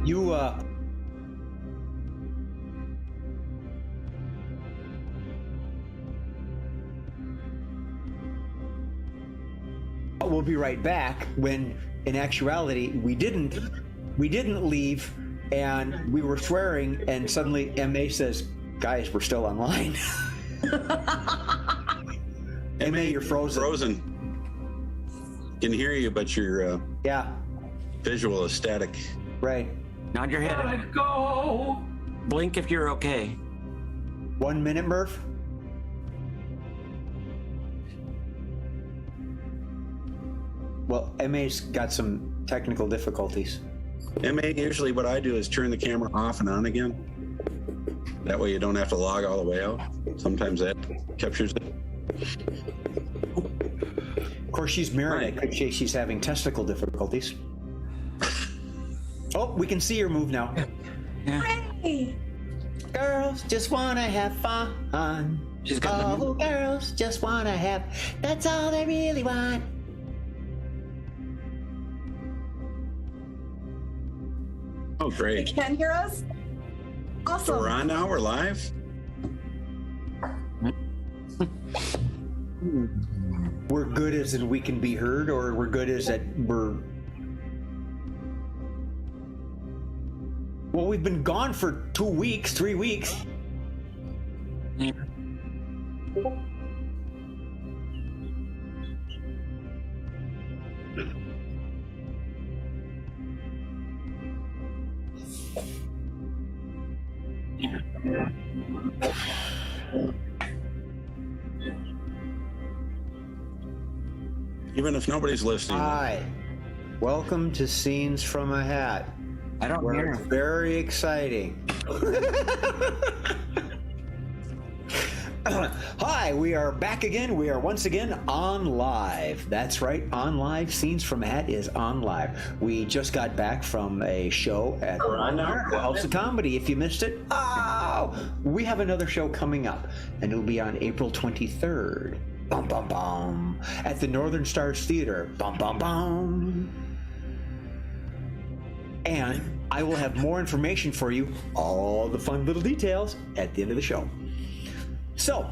You, we'll be right back, when in actuality we didn't leave, and we were swearing, and suddenly MA says, guys, we're still online. MA, you're frozen. Can hear you, but your yeah, visual is static. Right. Nod your head. Let go. Blink if you're okay. 1 minute, Murph. Well, MA's got some technical difficulties. MA, usually what I do is turn the camera off and on again. That way you don't have to log all the way out. Sometimes that captures it. Of course, she's married. I could say she's having testicle difficulties. Oh, we can see her move now. Yeah. Hey. Girls just wanna have fun. She's got Oh, girls just wanna have. That's all they really want. Oh, You great. can hear us? So Awesome. we're on now? We're live? We're good as in we can be heard, or we're good as that we're. Well, we've been gone for 2 weeks, 3 weeks. Yeah. Even if nobody's listening. Hi. Welcome to Scenes from a Hat. I don't Where hear it's him. very exciting. Hi, we are back again. We are once again on live. That's right, on live. Scenes from a Hat is on live. We just got back from a show at the House of Comedy. If you missed it, we have another show coming up, and it'll be on April 23rd. Bum, bum, bum. At the Northern Stars Theater. Bum, bum, bum. And I will have more information for you, all the fun little details, at the end of the show. So,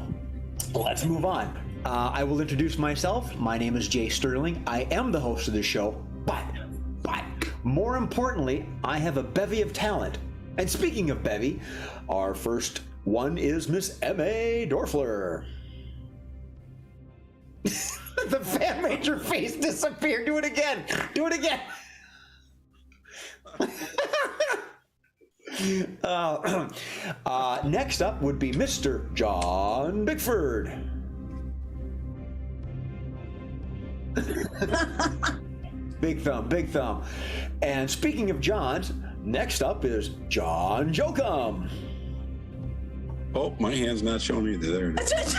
let's move on. I will introduce myself. My name is Jay Sterling. I am the host of the show, but more importantly, I have a bevy of talent. And speaking of bevy, our first one is Miss M.A. Dorfler. The fan made your face disappear. Do it again. Do it again. Next up would be Mr. John Bickford. Big thumb, big thumb. And speaking of Johns, next up is John Jokum. Oh, my hand's not showing either. There it is.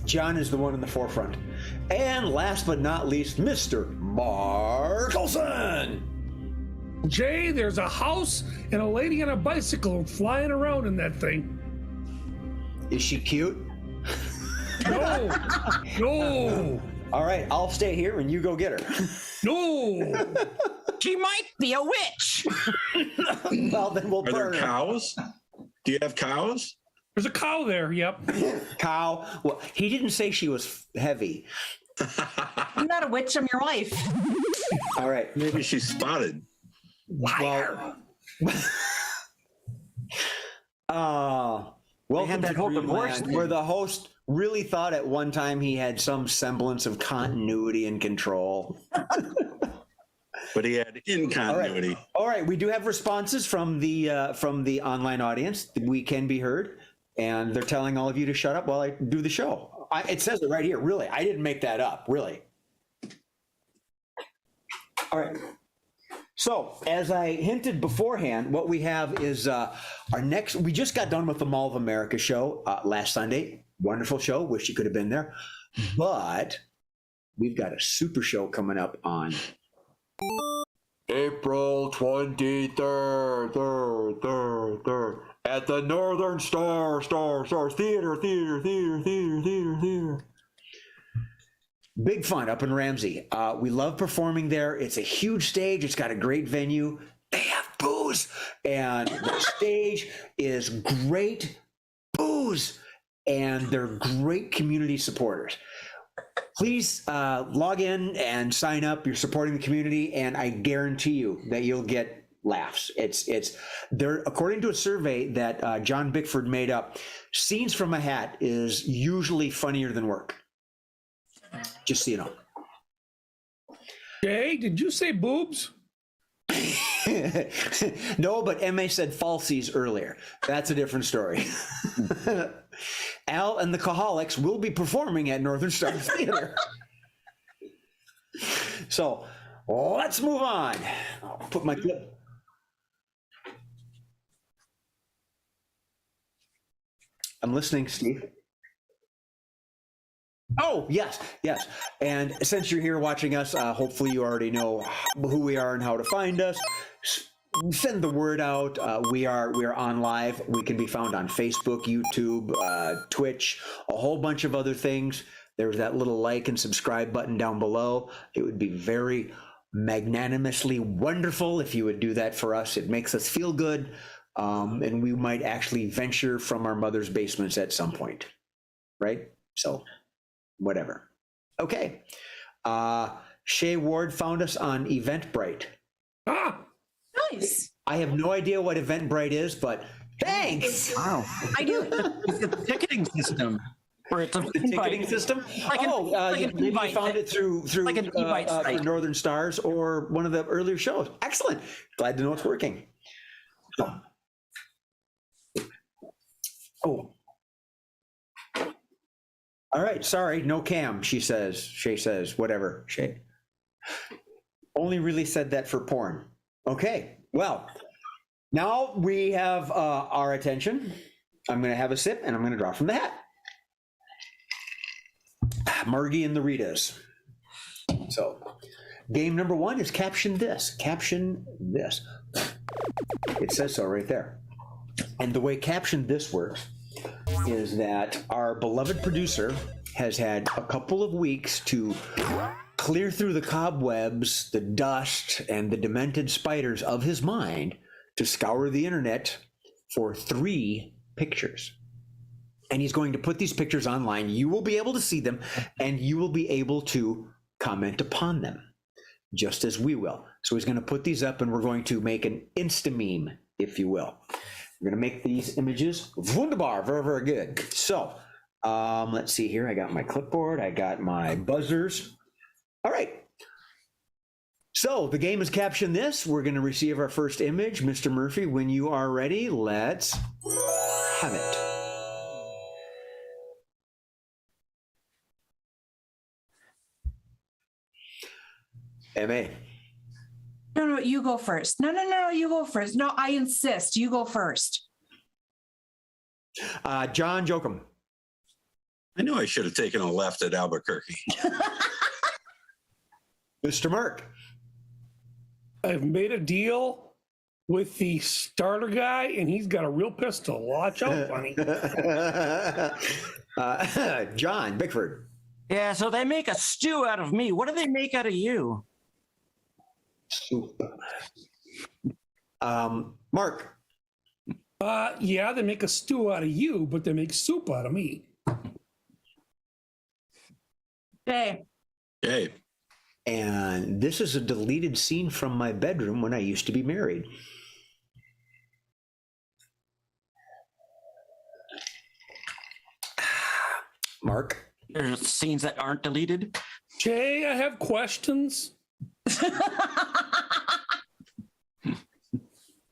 John is the one in the forefront. And last but not least, Mr. Mark Olson. Jay, there's a house and a lady on a bicycle flying around in that thing. Is she cute? No. No. All right, I'll stay here and you go get her. No. She might be a witch. Well, then we'll Are there burn her. cows? Do you have cows? There's a cow there. Yep. Cow. Well, he didn't say she was heavy. I'm not a witch. I'm your wife. All right. Maybe she's spotted. Liar. Welcome had that to whole divorce Dreamland, thing. where the host really thought at one time he had some semblance of continuity and control. But he had incontinuity. All right, we do have responses from the online audience. We can be heard, and they're telling all of you to shut up while I do the show. It says it right here. Really, I didn't make that up. Really. All right. So, as I hinted beforehand, what we have is our next. We just got done with the Mall of America show last Sunday. Wonderful show. Wish you could have been there. But we've got a super show coming up on April 23rd, at the Northern Star Theater. Big fun up in Ramsey. We love performing there. It's a huge stage. It's got a great venue. They have booze, and the stage is great booze, and they're great community supporters. Please log in and sign up. You're supporting the community, and I guarantee you that you'll get laughs. It's there. According to a survey that John Bickford made up, Scenes from a Hat is usually funnier than work. Just so you know. Jay, did you say boobs? No, but MA said falsies earlier. That's a different story. Al and the Caholics will be performing at Northern Star Theater. So let's move on. I'll put my clip. I'm listening, Steve. Oh, yes. And since you're here watching us, hopefully you already know who we are and how to find us. Send the word out. We are on live. We can be found on Facebook, YouTube, Twitch, a whole bunch of other things. There's that little like and subscribe button down below. It would be very magnanimously wonderful if you would do that for us. It makes us feel good, and we might actually venture from our mother's basements at some point, right? So whatever. Okay. Shay Ward found us on Eventbrite. Nice. I have no idea what Eventbrite is, but thanks. Wow. I do. It's a ticketing system. Or it's a The ticketing system? Maybe you found it through like an e-bite site. Northern Stars or one of the earlier shows. Excellent. Glad to know it's working. Oh. All right, sorry, no cam, Shay says, whatever, Shay. Only really said that for porn. Okay, well, now we have our attention. I'm gonna have a sip and I'm gonna draw from the hat. Margie and the Ritas. So, game number one is caption this. Caption this. It says so right there. And the way caption this works is that our beloved producer has had a couple of weeks to clear through the cobwebs, the dust, and the demented spiders of his mind to scour the internet for 3 pictures. And he's going to put these pictures online. You will be able to see them, and you will be able to comment upon them, just as we will. So he's going to put these up, and we're going to make an Insta-meme, if you will. We're going to make these images wunderbar, very, very good. So let's see here. I got my clipboard. I got my buzzers. All right. So the game is caption this. We're going to receive our first image. Mr. Murphy, when you are ready, let's have it. M.A. No, you go first. No, you go first. No, I insist. You go first. John Jokum. I knew I should have taken a left at Albuquerque. Mr. Merck. I've made a deal with the starter guy, and he's got a real pistol. Watch out, bunny. John Bickford. Yeah, so they make a stew out of me. What do they make out of you? Soup. Mark. Yeah, they make a stew out of you, but they make soup out of me. Jay. Hey, And this is a deleted scene from my bedroom when I used to be married. Mark. There's scenes that aren't deleted. Jay, I have questions.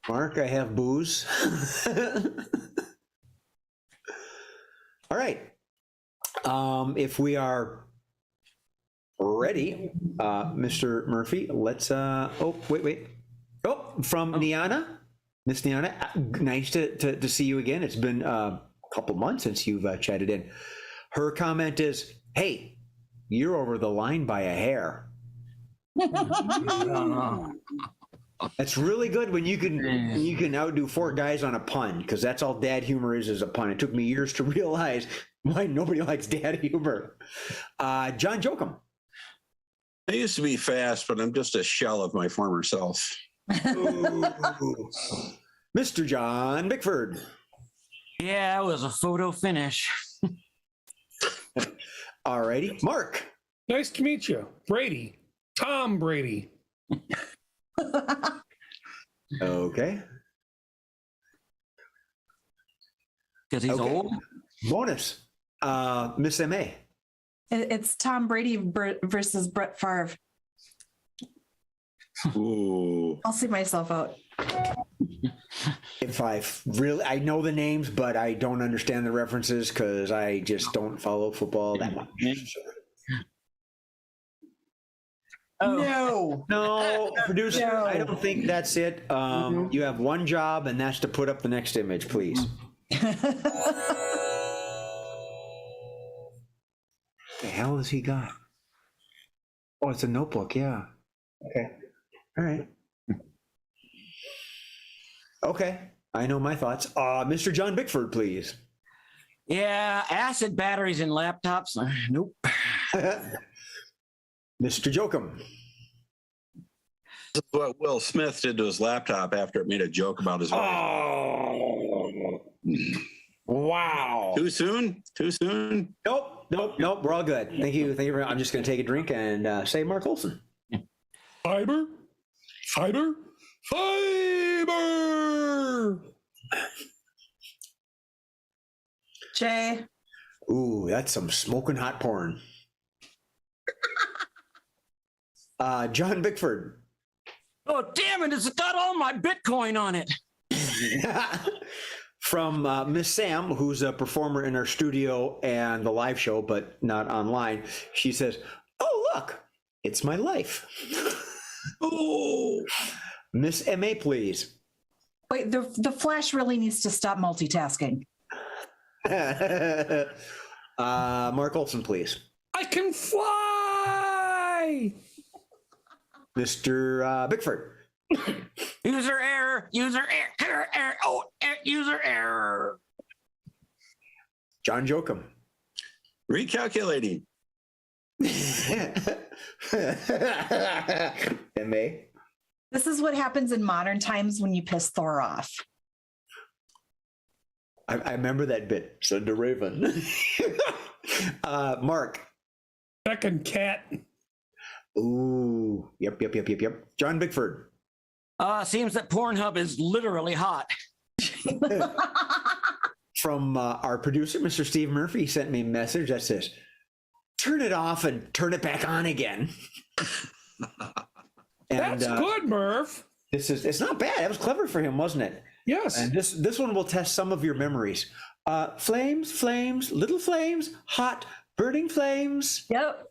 Mark, I have booze. All right. If we are ready, Mr. Murphy, let's, oh, wait. Oh, from Niana, Miss Niana, nice to see you again. It's been a couple months since you've chatted in. Her comment is, "Hey, you're over the line by a hair." That's really good when you can outdo four guys on a pun, because that's all dad humor is a pun. It took me years to realize why nobody likes dad humor. John Jokum. I used to be fast, but I'm just a shell of my former self. Mr. John Bickford. Yeah, it was a photo finish. All righty. Mark. Nice to meet you. Brady. Tom Brady. Okay. Because he's Okay. old. Bonus. Miss M.A. It's Tom Brady versus Brett Favre. Ooh. I'll see myself out. If I know the names, but I don't understand the references because I just don't follow football that much. Oh. No. No, producer, No. I don't think that's it. You have one job, and that's to put up the next image, please. The hell has he got? Oh, it's a notebook. Yeah. Okay. All right. Okay. I know my thoughts. Mr. John Bickford, please. Yeah, acid batteries in laptops. Nope. Mr. Jokum. This is what Will Smith did to his laptop after it made a joke about his wife. Oh. Wow. Too soon? Too soon? Nope. We're all good. Thank you. I'm just going to take a drink and say Mark Olson. Fiber. Jay. Ooh, that's some smoking hot porn. John Bickford. Oh, damn it. It's got all my Bitcoin on it. From Miss Sam, who's a performer in our studio and the live show, but not online. She says, "Oh, look, it's my life." Oh, Miss M.A., please. Wait, the Flash really needs to stop multitasking. Mark Olson, please. I can fly. Mr. Bickford. User error. User error. Oh, user error. John Jokum. Recalculating. M.A. This is what happens in modern times when you piss Thor off. I remember that bit. Said the Raven. Mark. Second cat. Ooh. Yep. John Bickford. Seems that Pornhub is literally hot. From our producer, Mr. Steve Murphy, sent me a message that says, "Turn it off and turn it back on again." And, That's good, Murph. It's not bad. That was clever for him, wasn't it? Yes. And this one will test some of your memories. Flames, little flames, hot, burning flames. Yep.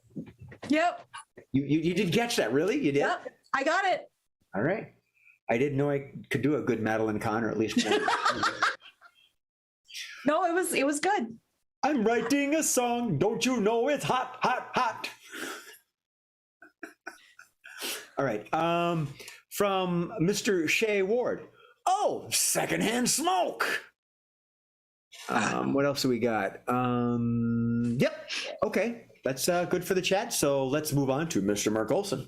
You did catch that, really? You did? Yep. I got it. All right. I didn't know I could do a good Madeline Kahn, or at least one. No, it was good. I'm writing a song. Don't you know it's hot, hot, hot? All right. From Mr. Shea Ward. Oh, secondhand smoke. What else do we got? Yep. Okay. That's good for the chat. So let's move on to Mr. Mark Olson.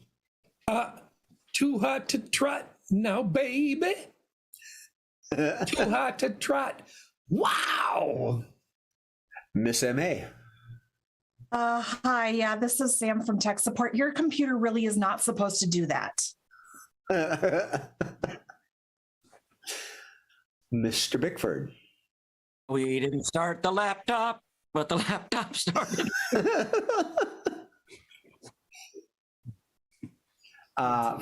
Too hot to trot now, baby. Too hot to trot. Wow. Miss M.A. Hi, yeah, this is Sam from tech support. Your computer really is not supposed to do that. Mr. Bickford. We didn't start the laptop, but the laptop started.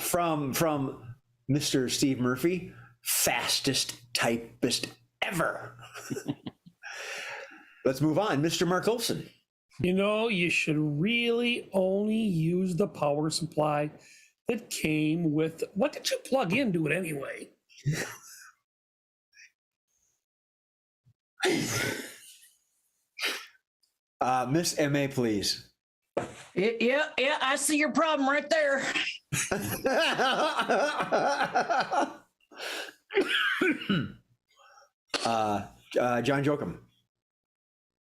From Mr. Steve Murphy, fastest typist ever. Let's move on. Mr. Mark Olson. You know, you should really only use the power supply that came with, what did you plug into it anyway? Miss MA, please. Yeah, I see your problem right there. John Jokum.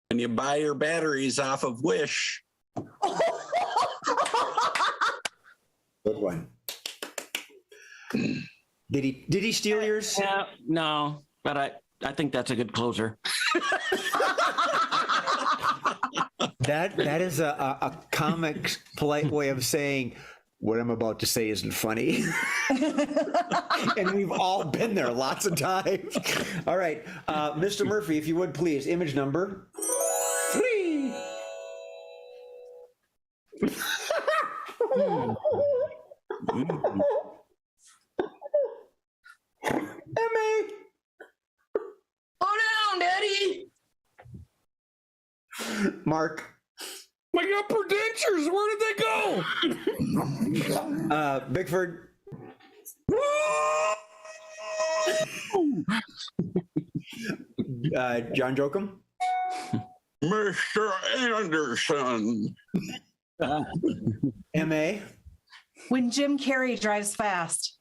When you buy your batteries off of Wish. Good one. Did he steal yours? Yeah, no, but I think that's a good closer. That is a comic polite way of saying what I'm about to say isn't funny. And we've all been there lots of times. All right, Mr. Murphy, if you would please, image number 3. MA. Go down, Daddy. My Mark. upper dentures, where did they go? Bickford. John Jokum. Mr. Anderson. MA. When Jim Carrey drives fast.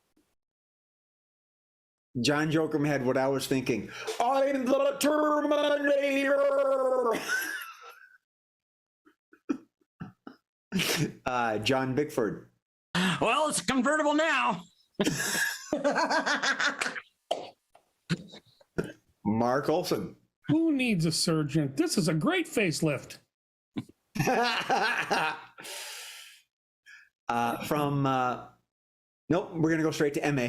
John Jokum had what I was thinking. I'm the Terminator. John Bickford. Well, it's convertible now. Mark Olson. Who needs a surgeon? This is a great facelift. Nope, we're gonna go straight to MA.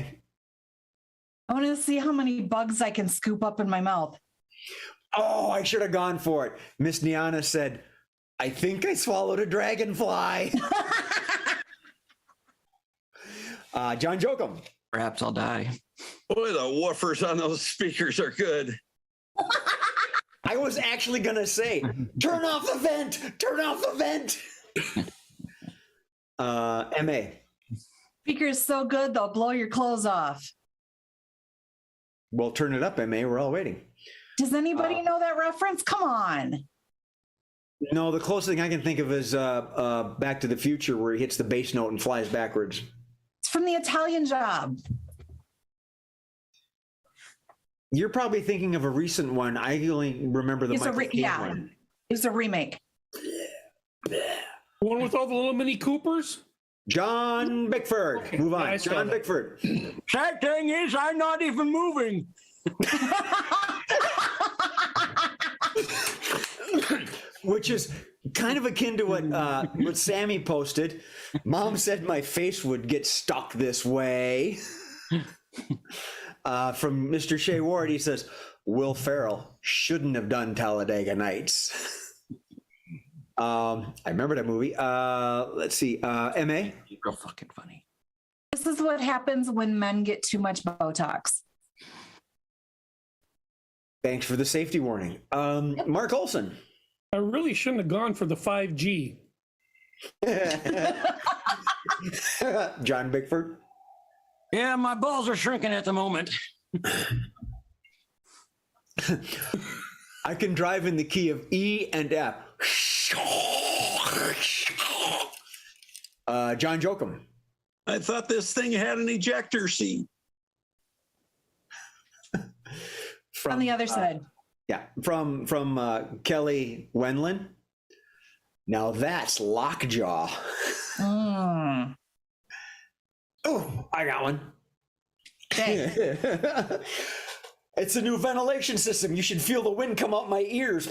I want to see how many bugs I can scoop up in my mouth. Oh, I should have gone for it. Miss Niana said, I think I swallowed a dragonfly. John Jokum. Perhaps I'll die. Boy, the woofers on those speakers are good. I was actually gonna say, turn off the vent, turn off the vent. MA. Speaker is so good, they'll blow your clothes off. Well, turn it up, MA. We're all waiting. Does anybody know that reference? Come on. No, the closest thing I can think of is Back to the Future, where he hits the bass note and flies backwards. It's from the Italian Job. You're probably thinking of a recent one. I only remember the Michael Caine one. It's a remake. One with all the little Mini Coopers? John Bickford. Okay, Move on. I saw John that. Bickford. Sad thing is, I'm not even moving. Which is kind of akin to what Sammy posted. Mom said my face would get stuck this way. From Mr. Shea Ward, he says, Will Ferrell shouldn't have done Talladega Nights. I remember that movie. Let's see. MA? Real fucking funny. This is what happens when men get too much Botox. Thanks for the safety warning. Mark Olson. I really shouldn't have gone for the 5G. John Bickford. Yeah, my balls are shrinking at the moment. I can drive in the key of E and F. John Jokum. I thought this thing had an ejector seat. From, On the other side. Yeah, from Kelly Wendland. Now that's Lockjaw. Mm. Oh, I got one. Okay. It's a new ventilation system. You should feel the wind come out my ears.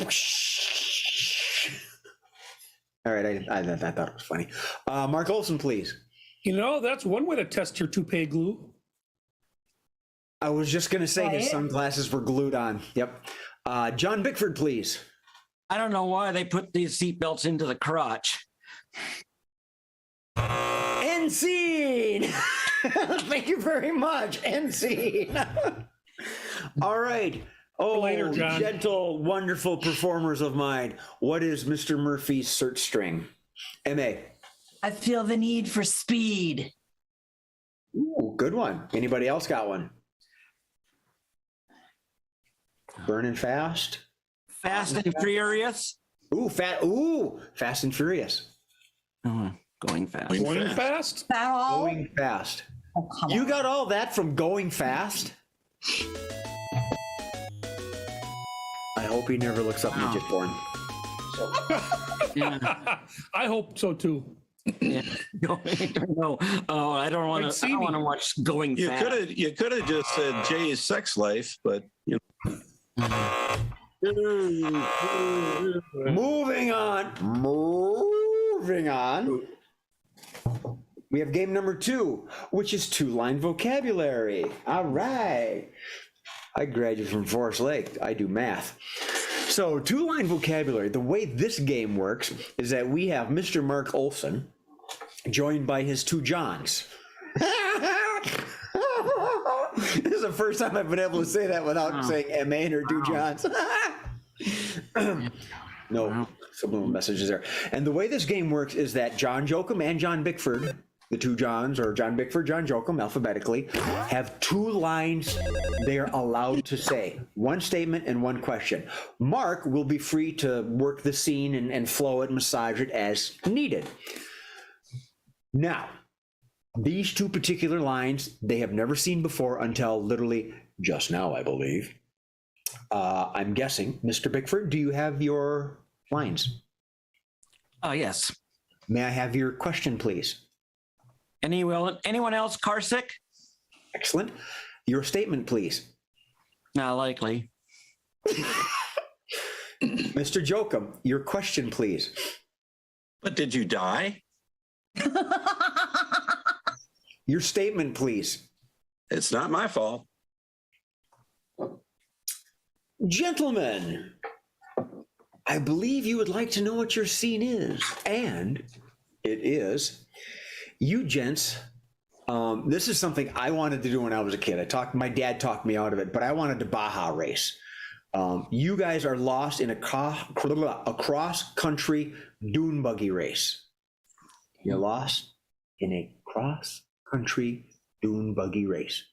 All right, I thought it was funny. Mark Olson, please. You know, that's one way to test your toupee glue. I was just going to say his Right. sunglasses were glued on. Yep. John Bickford, please. I don't know why they put these seatbelts into the crotch. End scene. Thank you very much. End scene. All right. Oh, Later, John. gentle, wonderful performers of mine. What is Mr. Murphy's search string? MA. I feel the need for speed. good one. Anybody else got one? Burning fast. Fast and Furious. Fast and Furious. Oh, going fast. Going fast? That all? Going fast. Oh, come You on. got all that from Going Fast? I hope he never looks up midget porn. Yeah. I hope so too. Yeah. No. Oh, I don't want Like to. I don't want to watch Going You Fast. could have just said Jay's sex life, but you know. Moving on. We have game number 2, which is 2-line vocabulary. All right. I graduated from Forest Lake. I do math. So 2-line vocabulary, the way this game works is that we have Mr. Mark Olson joined by his 2 Johns. This is the first time I've been able to say that without saying M.A. or 2 Johns. No subliminal messages there. And the way this game works is that John Joachim and John Bickford, the 2 Johns, or John Bickford, John Joachim, alphabetically, have 2 lines they are allowed to say. 1 statement and 1 question. Mark will be free to work the scene and flow it, massage it as needed. Now, these 2 particular lines, they have never seen before until literally just now, I believe. I'm guessing. Mr. Bickford, do you have your lines? Oh, yes. May I have your question, please? Anyone else car sick? Excellent. Your statement, please. Not likely. Mr. Joachim, your question, please. But did you die? Your statement, please. It's not my fault. Gentlemen, I believe you would like to know what your scene is, and it is. You gents, this is something I wanted to do when I was a kid. My dad talked me out of it, but I wanted to Baja race. You guys are lost in a cross-country dune buggy race. You're lost in a cross-country dune buggy race.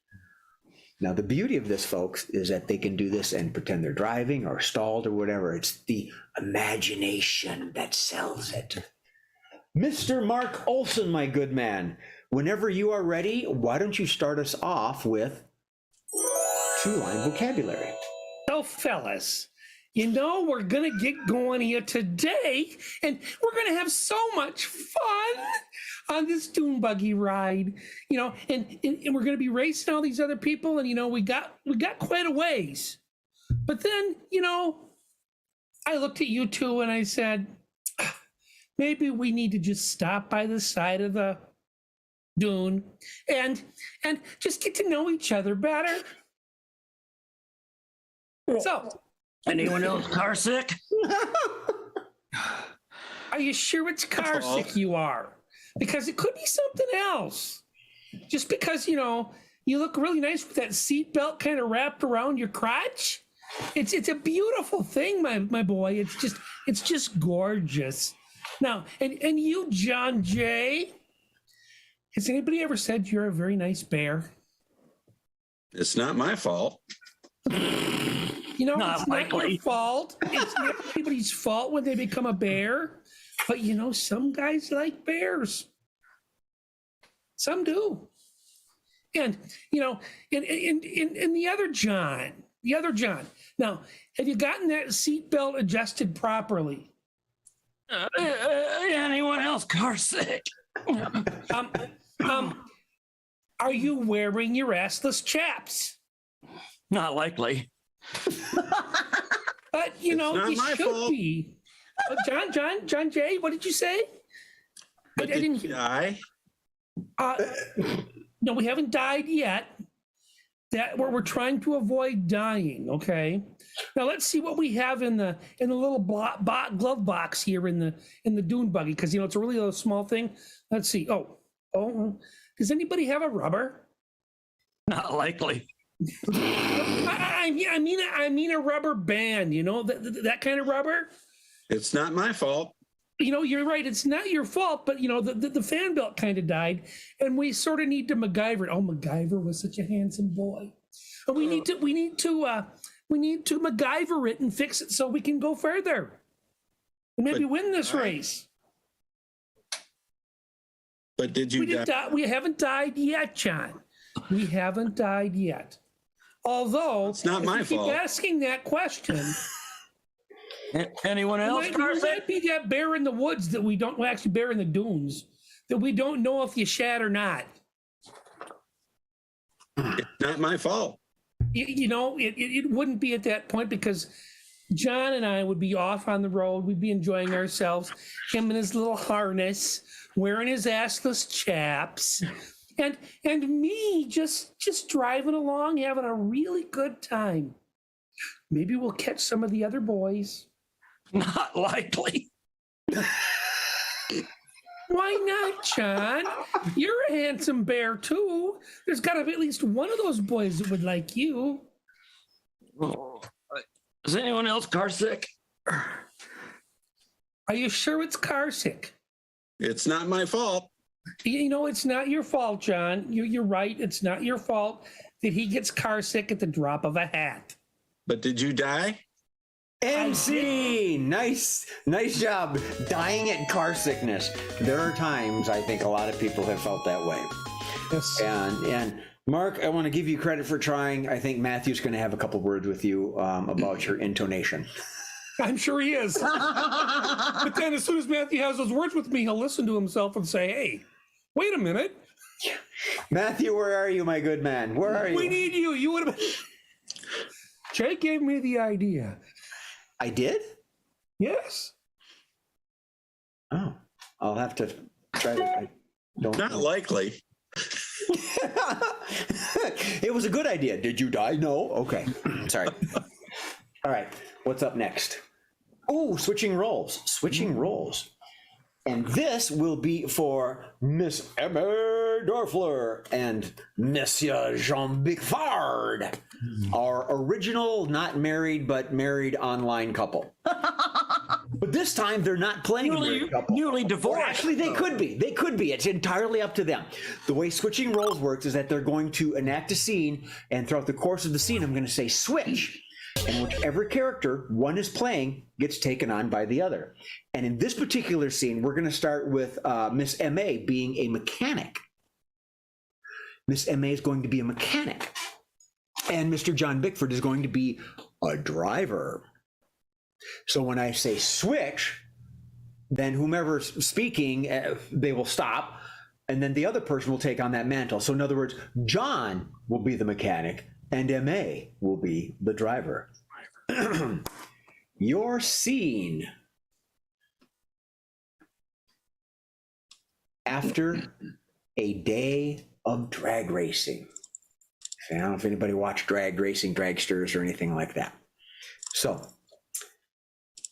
Now, the beauty of this, folks, is that they can do this and pretend they're driving or stalled or whatever. It's the imagination that sells it. Mr. Mark Olson, my good man, whenever you are ready, why don't you start us off with 2-line vocabulary? So, fellas, we're going to get going here today, and we're going to have so much fun on this dune buggy ride, and we're going to be racing all these other people, and, we got quite a ways. But then, I looked at you two and I said, maybe we need to just stop by the side of the dune and just get to know each other better. So, Anyone else car sick? are you sure it's car sick you are? Because it could be something else. Just because, you look really nice with that seatbelt kind of wrapped around your crotch. It's a beautiful thing, my boy. It's just gorgeous. Now, and you, John Jay, has anybody ever said you're a very nice bear? It's not my fault. Not It's likely. not your fault. It's not anybody's fault when they become a bear. But some guys like bears. Some do. And in the other John. Now, have you gotten that seatbelt adjusted properly? Anyone else car sick? Are you wearing your assless chaps? Not likely. But not you my should fault. be. John Jay, what did you say? But I didn't did you hear. die? No, we haven't died yet. We're trying to avoid dying. Okay. Now let's see what we have in the little glove box here in the dune buggy, because it's a really little small thing. Let's see. Oh, does anybody have a rubber? Not likely. I mean a rubber band. That kind of rubber. It's not my fault. You're right. It's not your fault, but the fan belt kind of died, and we sort of need to MacGyver it. Oh, MacGyver was such a handsome boy. And we need to MacGyver it and fix it so we can go further and maybe win this race. But did you die? We haven't died yet, John. We haven't died yet. Although it's not my fault. Keep asking that question. Anyone else? It might be that bear in the woods that we don't actually bear in the dunes that we don't know if you shat or not. It's not my fault. It wouldn't be at that point because John and I would be off on the road. We'd be enjoying ourselves. Him in his little harness, wearing his assless chaps, and me just driving along, having a really good time. Maybe we'll catch some of the other boys. Not likely. Why not, John? You're a handsome bear too. There's got to be at least one of those boys that would like you. Is anyone else car sick? Are you sure it's car sick? It's not my fault. It's not your fault, John. You're right. It's not your fault that he gets car sick at the drop of a hat. But did you die? MC, nice job. Dying at car sickness. There are times I think a lot of people have felt that way. Yes. And Mark, I want to give you credit for trying. I think Matthew's going to have a couple words with you about your intonation. I'm sure he is. But then as soon as Matthew has those words with me, he'll listen to himself and say, hey, wait a minute. Matthew, where are you, my good man? Where are you? We need you. You would have been... Jake gave me the idea. I did? Yes. Oh, I'll have to try to. I don't Not know. likely. It was a good idea. Did you die? No. Okay. Sorry. All right. What's up next? Oh, switching roles. Switching roles. And this will be for Miss Emma Dorfler and Monsieur Jean Bigfard, our original not married but married online couple. But this time they're not playing a married couple. Newly divorced. Or actually, they could be. They could be. It's entirely up to them. The way switching roles works is that they're going to enact a scene, and throughout the course of the scene, I'm going to say switch. And whichever character one is playing gets taken on by the other. And in this particular scene, we're going to start with Miss M.A. being a mechanic. Miss M.A. is going to be a mechanic. And Mr. John Bickford is going to be a driver. So when I say switch, then whomever's speaking, they will stop. And then the other person will take on that mantle. So in other words, John will be the mechanic and M.A. will be the driver. Your scene. After a day of drag racing. I don't know if anybody watched drag racing, dragsters, or anything like that. So,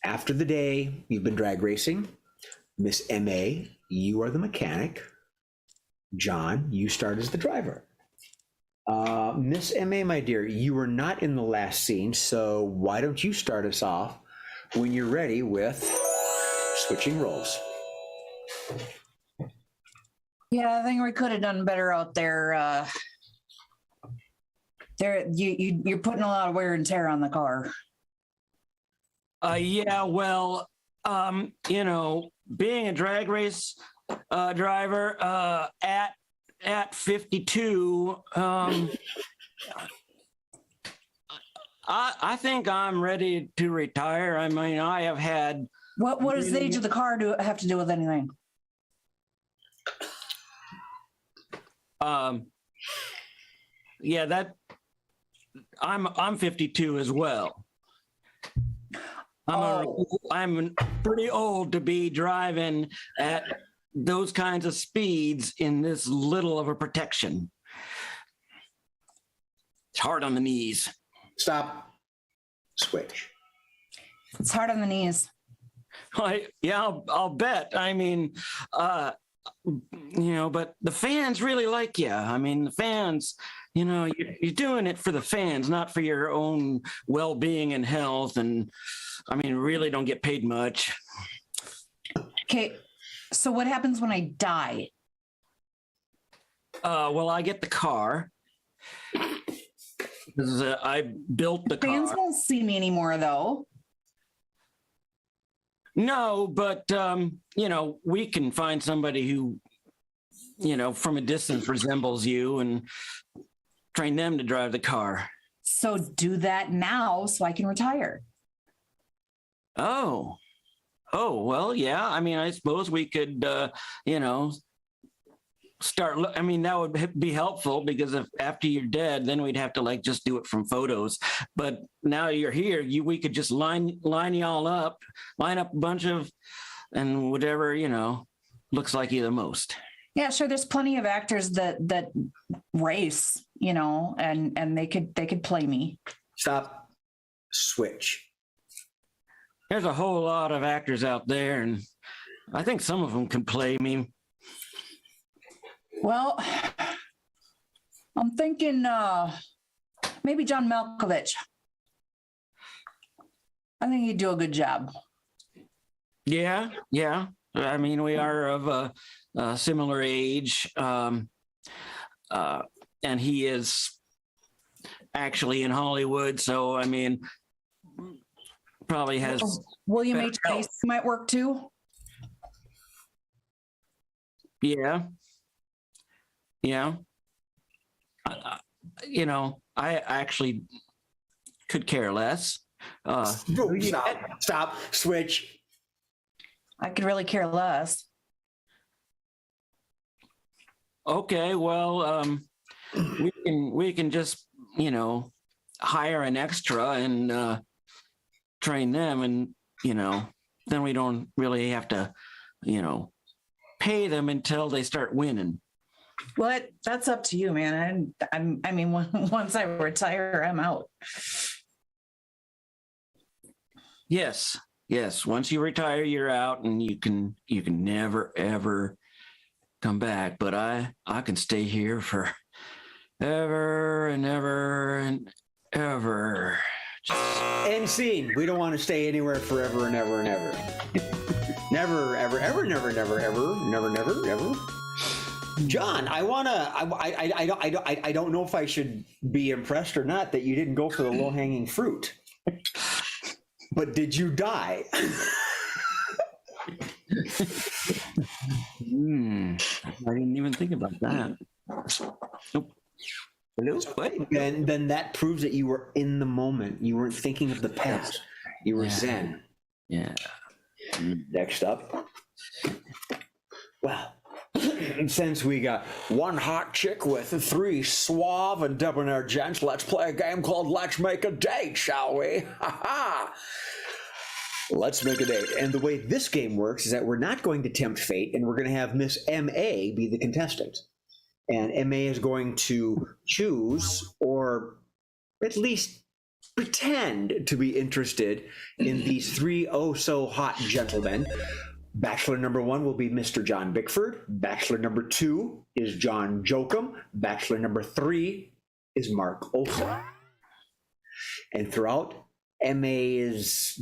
after the day you've been drag racing, Miss M.A., you are the mechanic. John, you start as the driver. Miss M.A., my dear, you were not in the last scene, so why don't you start us off when you're ready with switching roles? Yeah, I think we could have done better out there. You're putting a lot of wear and tear on the car. Yeah, well, being a drag race driver at 52, I think I'm ready to retire. I mean, I have had. What does the age of the car have to do with anything? Yeah, that I'm 52 as well. I'm pretty old to be driving at those kinds of speeds in this little of a protection. It's hard on the knees. Stop. Switch. It's hard on the knees. I'll bet. I mean, but the fans really like you. I mean, the fans, you're doing it for the fans, not for your own well-being and health. And I mean, really don't get paid much. Okay. So what happens when I die? Well, I get the car. I built the Fans car. won't see me anymore, though. No, but we can find somebody who, from a distance resembles you and train them to drive the car. So do that now so I can retire. Oh, well, yeah. I mean, I suppose we could, start. I mean, that would be helpful because if after you're dead, then we'd have to just do it from photos. But now you're here, we could just line y'all up, line up a bunch of, and whatever looks like you the most. Yeah, sure. There's plenty of actors that race, and they could play me. Stop. Switch. There's a whole lot of actors out there, and I think some of them can play me. Well, I'm thinking maybe John Malkovich. I think he'd do a good job. Yeah. I mean, we are of a similar age, and he is actually in Hollywood. So, I mean, probably has. William H. Macy might work too. Yeah. I actually could care less. Stop. Switch. I could really care less. Okay, well, we can just hire an extra and train them, and then we don't really have to pay them until they start winning. Well, that's up to you, man. I mean, once I retire, I'm out. Yes. Once you retire, you're out, and you can never ever come back. But I can stay here for ever and ever and ever. End scene. We don't want to stay anywhere forever and ever and ever. Never, ever, ever, never, never, ever, never, never, ever. John, I don't know if I should be impressed or not that you didn't go for the low-hanging fruit. But did you die? I didn't even think about that. Nope. Hello? What? Then that proves that you were in the moment. You weren't thinking of the past. You were zen. Yeah. Next up. Well, since we got one hot chick with three suave and debonair gents, let's play a game called Let's Make a Date, shall we? Let's make a date. And the way this game works is that we're not going to tempt fate, and we're going to have Miss M.A. be the contestant. And M.A. is going to choose, or at least pretend to be interested in these three oh-so-hot gentlemen. Bachelor number one will be Mr. John Bickford. Bachelor number two is John Jokum. Bachelor number three is Mark Olson. And throughout M.A.'s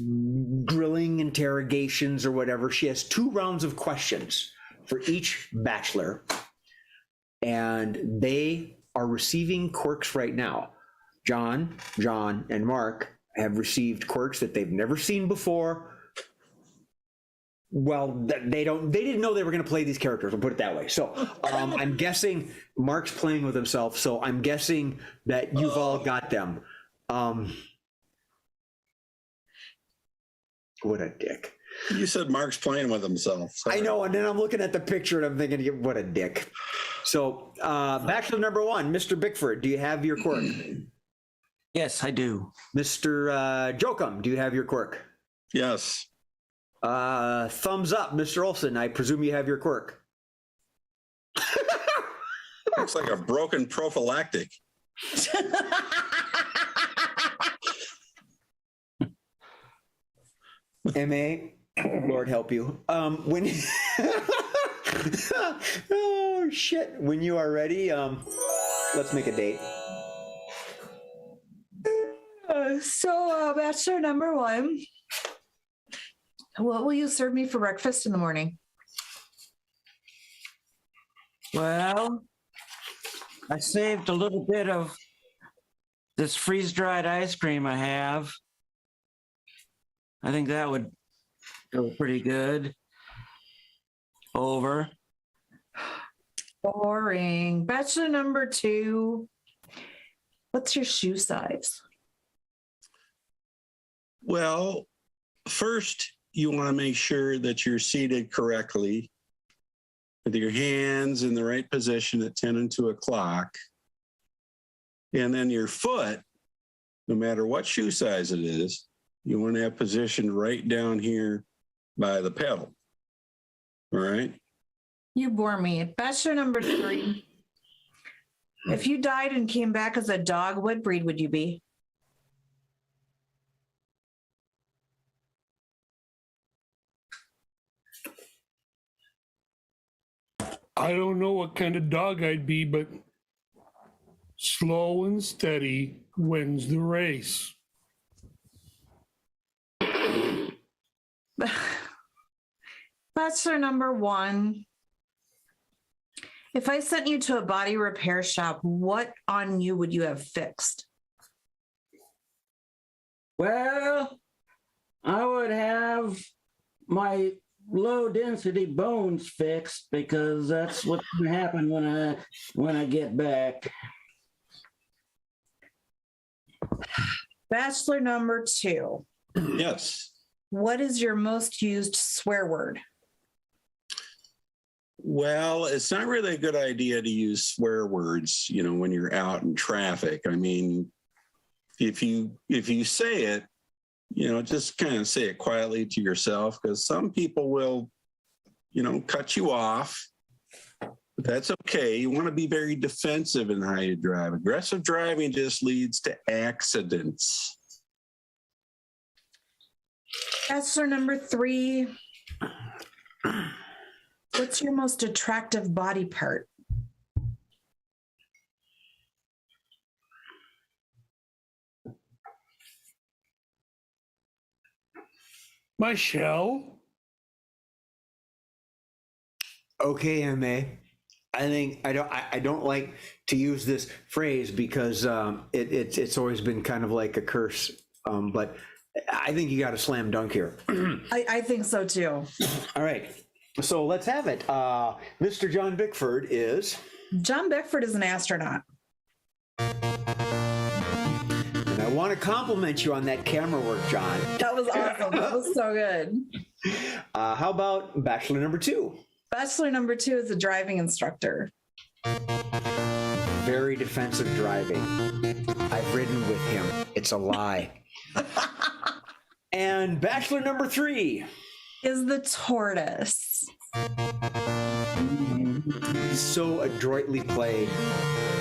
grilling, interrogations, or whatever, she has 2 rounds of questions for each bachelor. And they are receiving quirks right now. John, and Mark have received quirks that they've never seen before. Well, they didn't know they were going to play these characters. I'll put it that way. So I'm guessing Mark's playing with himself. So I'm guessing that you've all got them. What a dick. You said Mark's playing with himself. Sorry. I know. And then I'm looking at the picture and I'm thinking, what a dick. So bachelor number one, Mr. Bickford, do you have your quirk? Yes, I do. Mr. Jokum, do you have your quirk? Yes. Thumbs up, Mr. Olson. I presume you have your quirk. Looks like a broken prophylactic. M.A., Lord help you. When oh shit! When you are ready, let's make a date. So, bachelor number one, what will you serve me for breakfast in the morning? Well, I saved a little bit of this freeze-dried ice cream I have. I think that would go pretty good. Over. Boring. Bachelor number 2. What's your shoe size? Well, first, you want to make sure that you're seated correctly with your hands in the right position at 10 and 2 o'clock. And then your foot, no matter what shoe size it is, you want to have positioned right down here by the pedal. All right. You bore me. Bachelor number 3. If you died and came back as a dog, what breed would you be? I don't know what kind of dog I'd be, but slow and steady wins the race. Bachelor number 1. If I sent you to a body repair shop, what on you would you have fixed? Well, I would have my low density bones fixed because that's what's going to happen when I get back. Bachelor number 2. Yes. What is your most used swear word? Well, it's not really a good idea to use swear words, when you're out in traffic. I mean, if you say it, just kind of say it quietly to yourself, because some people will, cut you off. But that's okay. You want to be very defensive in how you drive. Aggressive driving just leads to accidents. Bachelor number 3. What's your most attractive body part? My shell. Okay, MA. I don't like to use this phrase because it's always been kind of like a curse. But I think you got a slam dunk here. I think so too. All right. So let's have it. Mr. John Bickford is. John Bickford is an astronaut. And I want to compliment you on that camera work, John. That was awesome. That was so good. How about Bachelor number 2? Bachelor number 2 is a driving instructor. Very defensive driving. I've ridden with him. It's a lie. And Bachelor number 3 is the tortoise. So adroitly played.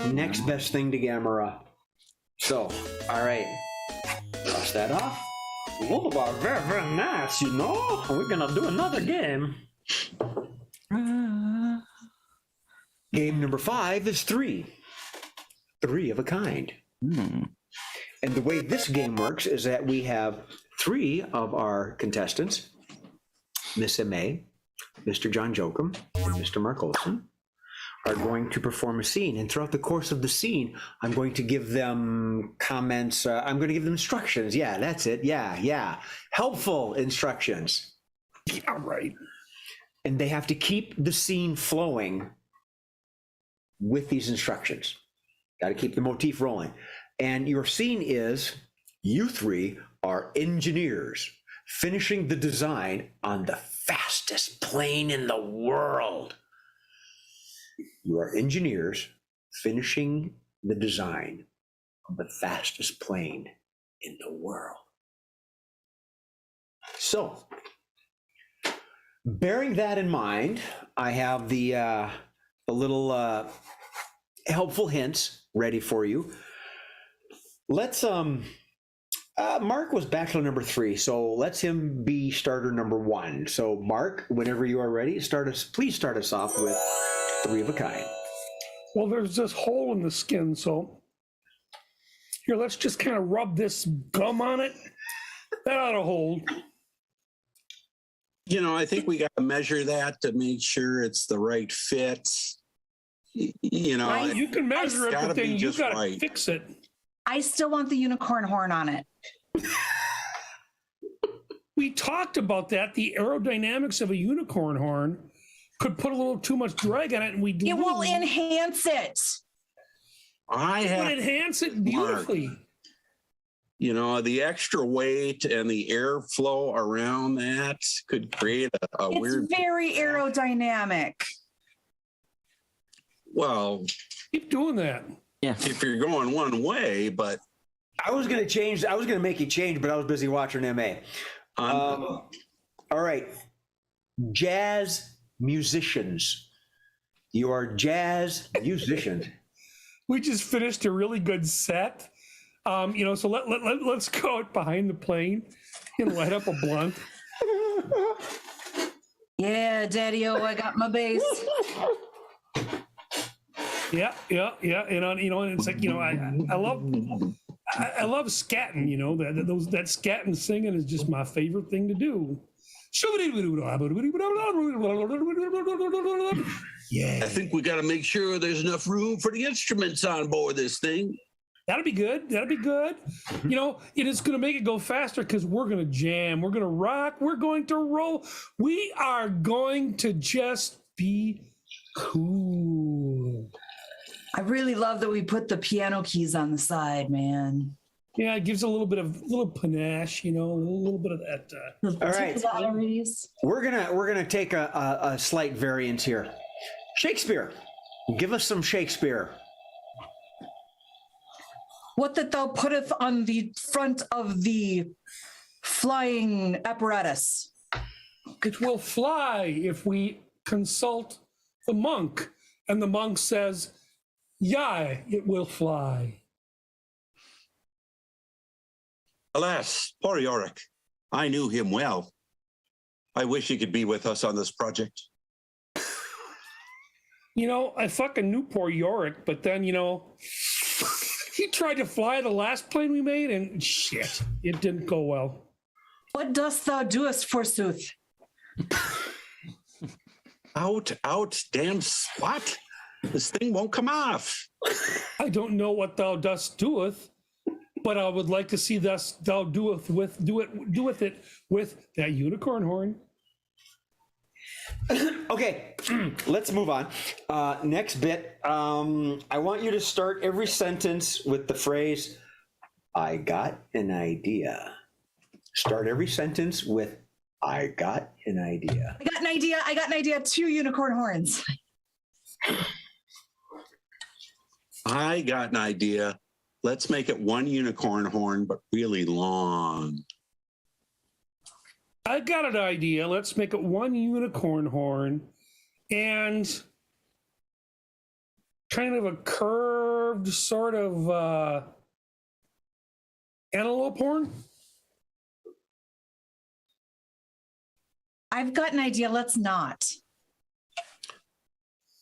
Next best thing to Gamera. So, all right. Cross that off. Oh, very, very nice, We're going to do another game. Game number 5 is 3. 3 of a kind. And the way this game works is that we have 3 of our contestants, Miss M.A., Mr. John Jokum, and Mr. Mark Olson, are going to perform a scene. And throughout the course of the scene, I'm going to give them comments. I'm going to give them instructions. Yeah, that's it. Yeah. Helpful instructions. Yeah, right. And they have to keep the scene flowing with these instructions. Got to keep the motif rolling. And your scene is, you 3 are engineers finishing the design on the fastest plane in the world. You are engineers finishing the design of the fastest plane in the world. So, bearing that in mind, I have the little helpful hints ready for you. Let's Mark was Bachelor number 3, so let's him be starter number 1. So Mark, whenever you are ready, please start us off with 3 of a kind. Well, there's this hole in the skin, so here, let's just kind of rub this gum on it. That ought to hold. I think we got to measure that to make sure it's the right fit. You know, You can measure it, gotta but be then you just got to right. fix it. I still want the unicorn horn on it. We talked about that. The aerodynamics of a unicorn horn could put a little too much drag on it, and we It will enhance it. I It have would enhance it beautifully. you know, the extra weight and the airflow around that could create a It's weird. very aerodynamic. Well, Keep doing that. Yeah. if you're going one way, but I was going to make you change, but I was busy watching MA. All right. Jazz musicians. You are jazz musicians. We just finished a really good set. So let's go out behind the plane and light up a blunt. Yeah, Daddy-O, I got my bass. Yeah. And it's like, I love scatting, that scatting singing is just my favorite thing to do. Yeah. I think we got to make sure there's enough room for the instruments on board this thing. That'll be good. It is going to make it go faster because we're going to jam. We're going to rock. We're going to roll. We are going to just be cool. I really love that we put the piano keys on the side, man. Yeah, it gives a little panache, a little bit of that. All right. Batteries. We're gonna take a slight variance here. Shakespeare. Give us some Shakespeare. What that thou putteth on the front of the flying apparatus. It will fly if we consult the monk. And the monk says, "Yea, it will fly." Alas, poor Yorick. I knew him well. I wish he could be with us on this project. I fucking knew poor Yorick, but then, he tried to fly the last plane we made, and shit, it didn't go well. What dost thou doest, forsooth? Out, damn spot. This thing won't come off. I don't know what thou dost doeth, but I would like to see thou doeth it with that unicorn horn. Okay, let's move on. Next bit. I want you to start every sentence with the phrase, "I got an idea." Start every sentence with, "I got an idea." I got an idea. 2 unicorn horns. I got an idea. Let's make it 1 unicorn horn, but really long. I got an idea. Let's make it 1 unicorn horn and kind of a curved sort of antelope horn. I've got an idea. Let's not.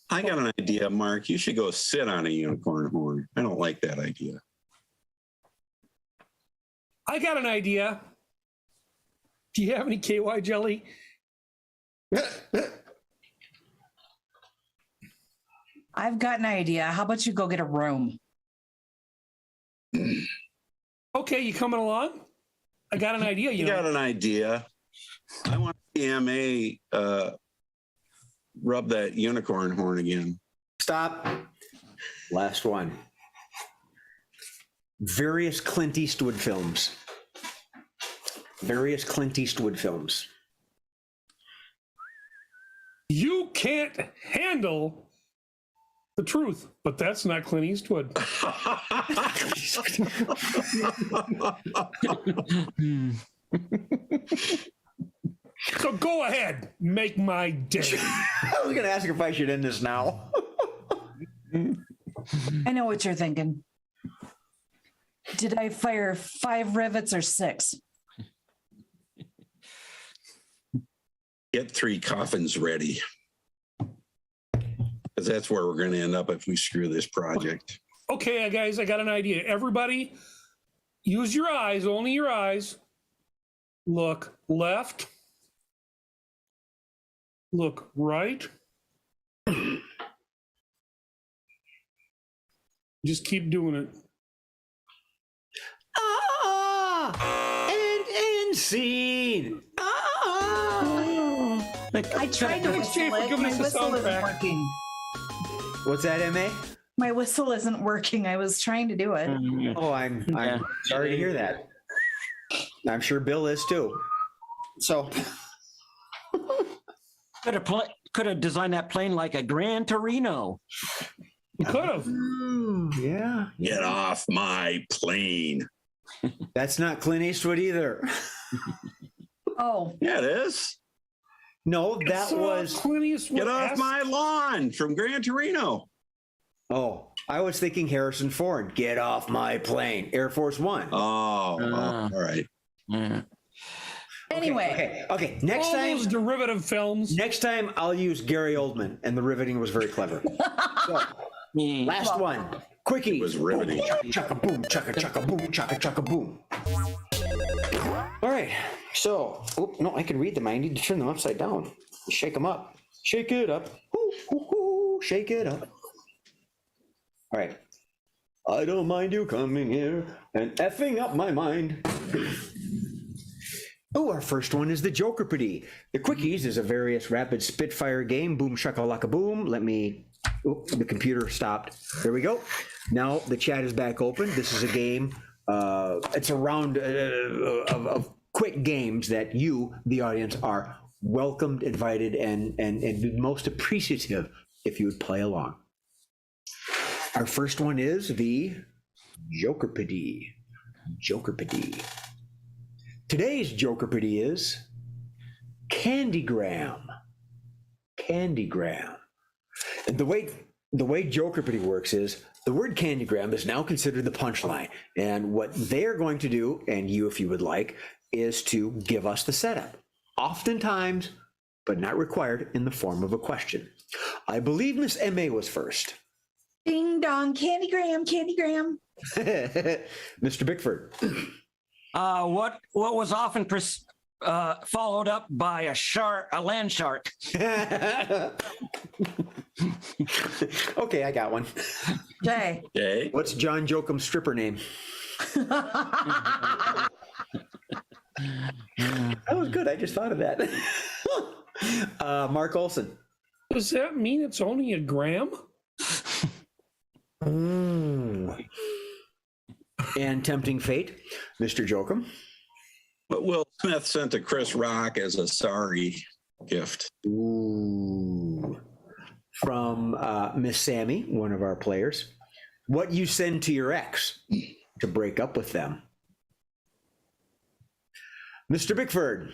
I got an idea, Mark. You should go sit on a unicorn horn. I don't like that idea. I got an idea. Do you have any KY jelly? I've got an idea. How about you go get a room? Okay, you coming along? I got an idea. You got an idea. I want PMA rub that unicorn horn again. Stop. Last one. Various Clint Eastwood films. You can't handle the truth, but that's not Clint Eastwood. So go ahead, make my day. I was going to ask if I should end this now. I know what you're thinking. Did I fire 5 rivets or 6? Get 3 coffins ready. Because that's where we're going to end up if we screw this project. Okay, guys, I got an idea. Everybody, use your eyes, only your eyes. Look left. Look right. Just keep doing it. And scene. I tried to Thanks, Jay, whistle for it. giving My us a whistle isn't soundtrack. working. What's that, MA? My whistle isn't working. I was trying to do it. Oh, I'm Yeah. sorry to hear that. I'm sure Bill is too. So, Could have designed that plane like a Gran Torino. You could have. yeah. Get off my plane. That's not Clint Eastwood either. Oh, Yeah, it is. No, that was. Clint Eastwood. Get off my lawn from Gran Torino. Oh, I was thinking Harrison Ford. Get off my plane. Air Force One. Oh, all right. Yeah. anyway. Okay. Next All time. those derivative films. Next time, I'll use Gary Oldman, and the riveting was very clever. So, Yeah. last one. Quickie. It was riveting. Chaka boom, chaka chaka boom, chaka boom. All right. So, no, I can read them. I need to turn them upside down. Shake them up. Shake it up. Ooh, ooh, ooh, shake it up. All right. I don't mind you coming here and effing up my mind. Oh, our first one is the Jokerpedy. The Quickies is a various rapid spitfire game. Boom, shakalaka boom. Let me, the computer stopped. There we go. Now the chat is back open. This is a game. It's a round of quick games that you, the audience, are welcomed, invited, and be most appreciative if you would play along. Our first one is the Jokerpedy. Jokerpedy. Today's Jokerpedy is Candygram. Candygram. And the way Jokerpedy works is the word Candygram is now considered the punchline. And what they're going to do, and you if you would like, is to give us the setup. Oftentimes, but not required, in the form of a question. I believe Miss M.A. was first. Ding dong, Candygram, Candygram. Mr. Bickford. What was often followed up by a land shark? Okay, I got one. Jay. Okay. What's John Jokum's stripper name? That was good. I just thought of that. Mark Olson. Does that mean it's only a gram? And Tempting Fate, Mr. Jokum. But Will Smith sent to Chris Rock as a sorry gift. Ooh. From Miss Sammy, one of our players. What you send to your ex to break up with them. Mr. Bickford.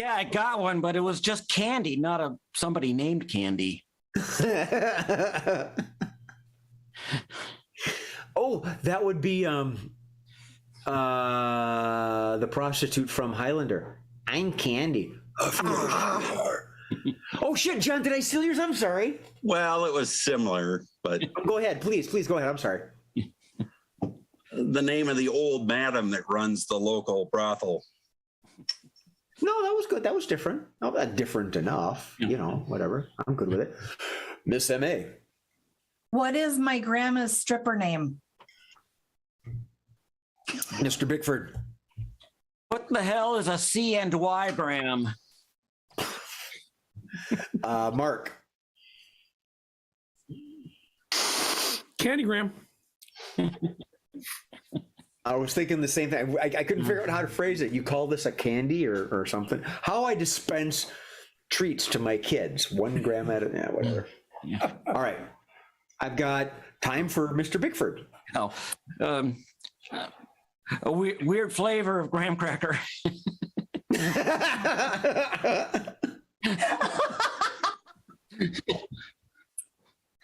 Yeah, I got one, but it was just Candy, not somebody named Candy. Oh, that would be the prostitute from Highlander. I'm Candy. Oh shit, John, did I steal yours? I'm sorry. Well, it was similar, but Go ahead, please go ahead. I'm sorry. the name of the old madam that runs the local brothel. No, that was good. That was different. Oh, not different enough. You know, whatever. I'm good with it. Miss M.A. What is my grandma's stripper name? Mr. Bickford. What the hell is a C and Y gram? Mark. Candygram. I was thinking the same thing. I couldn't figure out how to phrase it. You call this a candy or something? How I dispense treats to my kids. 1 gram at a, whatever. Yeah. All right. I've got time for Mr. Bickford. Oh, a weird flavor of graham cracker.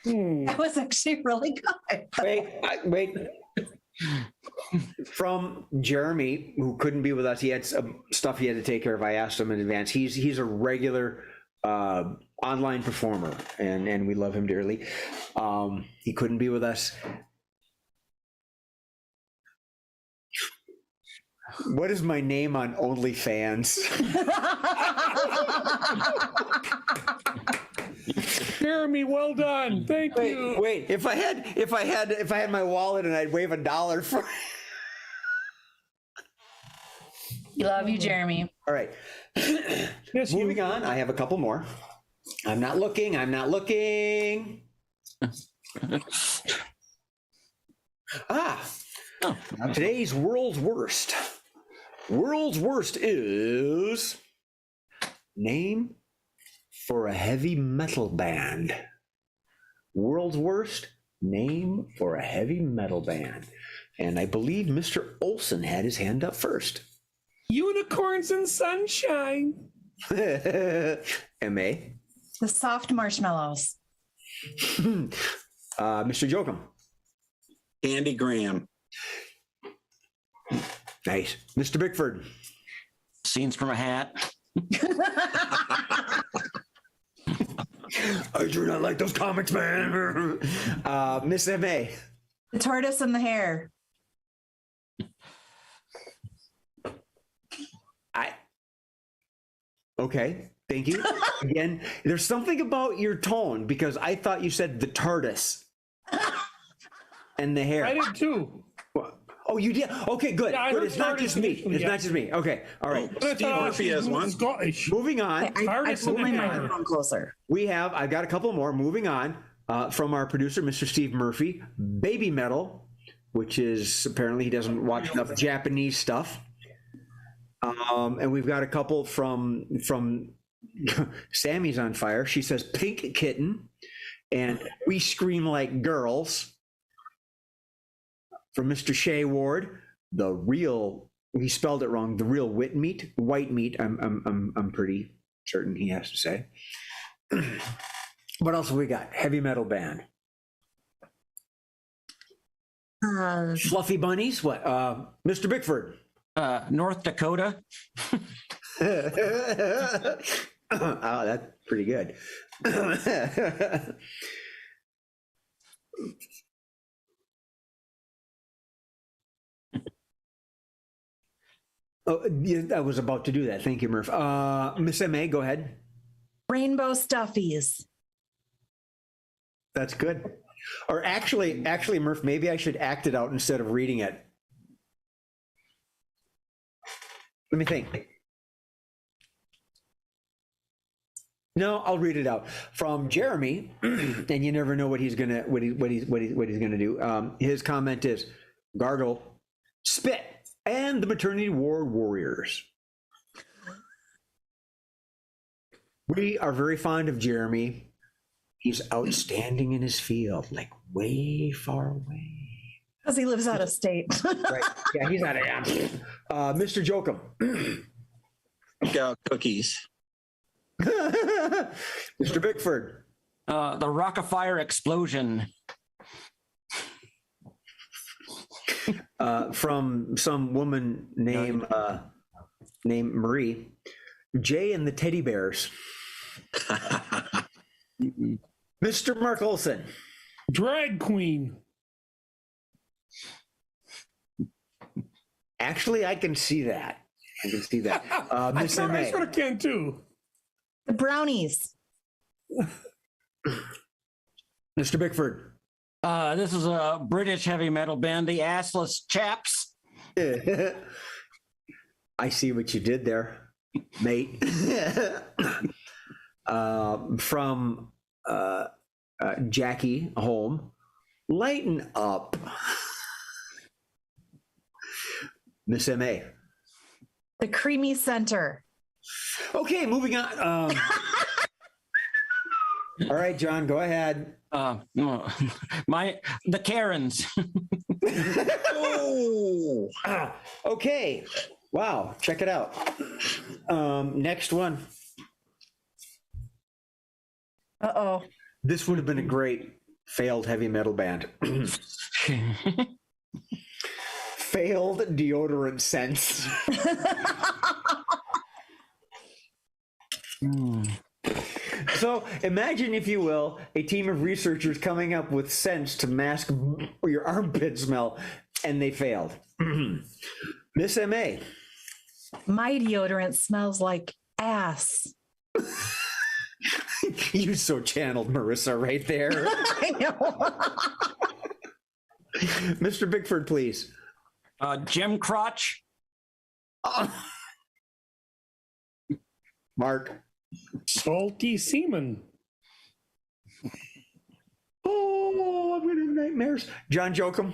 That was actually really good. Wait. From Jeremy, who couldn't be with us, he had some stuff he had to take care of. I asked him in advance. He's a regular online performer, and we love him dearly. He couldn't be with us. What is my name on OnlyFans? Jeremy, well done. Thank you. Wait. If I had my wallet and I'd wave $1 for. We love you, Jeremy. All right. Yes, Moving on. I have a couple more. I'm not looking. Now today's world's worst. World's worst is name for a heavy metal band. World's worst name for a heavy metal band. And I believe Mr. Olson had his hand up first. Unicorns and sunshine. M.A. The soft marshmallows. Mr. Jokum. Andy Graham. Nice. Mr. Bickford. Scenes from a Hat. I do not like those comics, man. Miss M.A. The tortoise and the hare. Okay, thank you. Again, there's something about your tone because I thought you said the TARDIS and the hare. I did too. Oh, you did? Okay, good. Yeah, I Good. heard It's not TARDIS just me. initially, It's yeah. not just me. Okay, all right. Steve Murphy has one. Scottish. Moving on. I TARDIS pulled and my the hare. microphone closer. I've got a couple more. Moving on from our producer, Mr. Steve Murphy, Baby Metal, which is apparently he doesn't watch enough Japanese stuff. And we've got a couple from Sammy's on fire. She says Pink Kitten and We Scream Like Girls. From Mr. Shea Ward, the real, he spelled it wrong, the real white meat, I'm pretty certain he has to say. What else have we got? Heavy metal band. Fluffy bunnies, what? Mr. Bickford. North Dakota. Oh, that's pretty good. Oh, yeah, I was about to do that. Thank you, Murph. Miss M.A., go ahead. Rainbow stuffies. That's good. Or actually, Murph, maybe I should act it out instead of reading it. Let me think. No, I'll read it out from Jeremy, and you never know what he's gonna do. His comment is gargle, spit, and the maternity ward warriors. We are very fond of Jeremy. He's outstanding in his field, like way far away. Because he lives out of state. Right? Yeah, he's out of Mr. Jokum. Look out, cookies. Mr. Bickford. The Rock-afire explosion. From some woman named Marie. Jay and the Teddy Bears. Mr. Mark Olson. Drag queen. Actually, I can see that. Miss I sort M.A. of can too. The brownies. Mr. Bickford. This is a British heavy metal band, the Assless Chaps. I see what you did there, mate. From Jackie Home. Lighten up. Miss M.A. The creamy center. Okay, moving on. All right, John, go ahead. The Karens. Oh, Okay. Wow, check it out. Next one. Uh-oh. This would have been a great failed heavy metal band. Failed deodorant scents. So imagine, if you will, a team of researchers coming up with scents to mask your armpit smell, and they failed. Miss M.A. My deodorant smells like ass. You so channeled Marissa right there. I know. Mr. Bickford, please. Jim Crotch. Mark. Salty semen. Oh, I'm gonna have nightmares. John Jokum.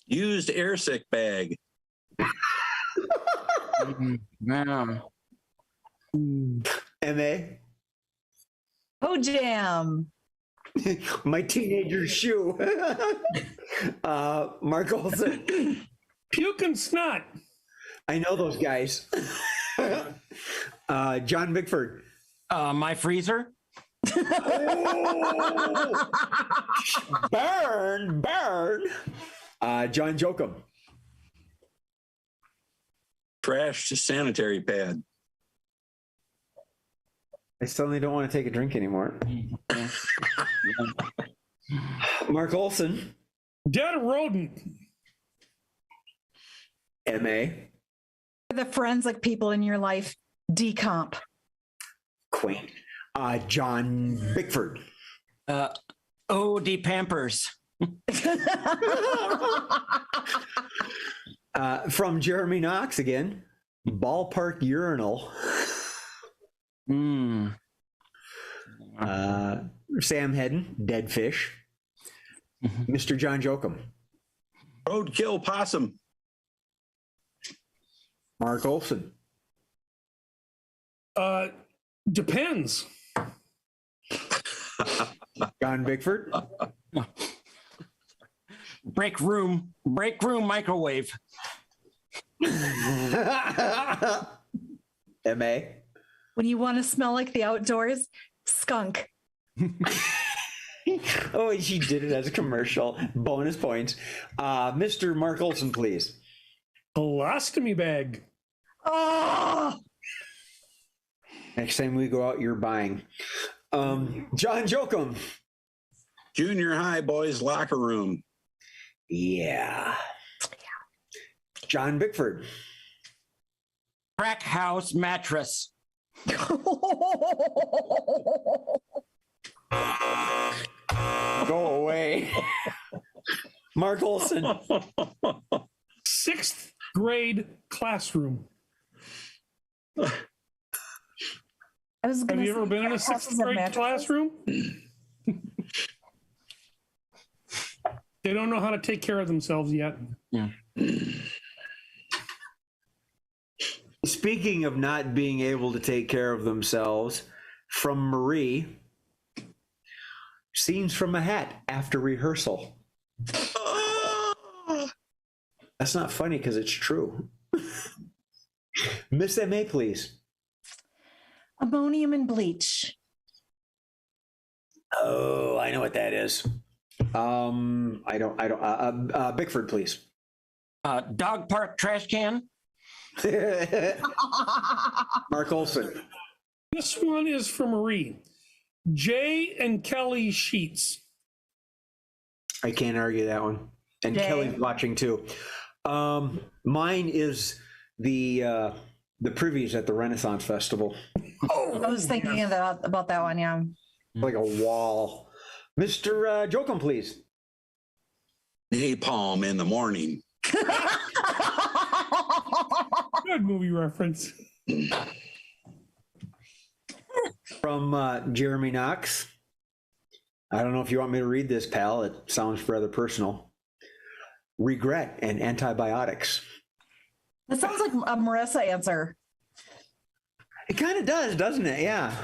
Used airsick bag. Yeah. M.A. Oh, jam. My teenager's shoe. Mark Olson. Puke and snot. I know those guys. John Bickford. My freezer. Oh! Burn. John Jokum. Trashed sanitary pad. I suddenly don't want to take a drink anymore. Mark Olson. Dead rodent. M.A. The forensic people in your life, decomp. Quaint. John Bickford. O.D. Pampers. From Jeremy Knox again. Ballpark urinal. Sam Hedden, dead fish. Mr. John Jokum. Roadkill possum. Mark Olson. Depends. John Bickford. Break room microwave. M.A. When you want to smell like the outdoors, skunk. Oh, and she did it as a commercial. Bonus points. Mr. Mark Olson, please. Colostomy bag. Oh, Next time we go out, you're buying. John Jokum. Junior high boys locker room. Yeah. John Bickford. Crack house mattress. Go away. Mark Olson. 6th grade classroom. I was Have gonna you ever say been in a houses 6th of grade mattresses. classroom? They don't know how to take care of themselves yet. Yeah. Speaking of not being able to take care of themselves, from Marie, scenes from a hat after rehearsal. That's not funny because it's true. Miss M.A., please. Ammonium and bleach. Oh, I know what that is. I don't. Bickford, please. Dog park trash can. Mark Olson. This one is for Marie. Jay and Kelly sheets. I can't argue that one. And Jay. Kelly's watching too. Mine is the privvies at the Renaissance Festival. I was thinking about that one, yeah. Like a wall. Mr. Jokum, please. Napalm in the morning. Good movie reference. From Jeremy Knox. I don't know if you want me to read this, pal. It sounds rather personal. Regret and antibiotics. That sounds like a Marissa answer. It kind of does, doesn't it? Yeah.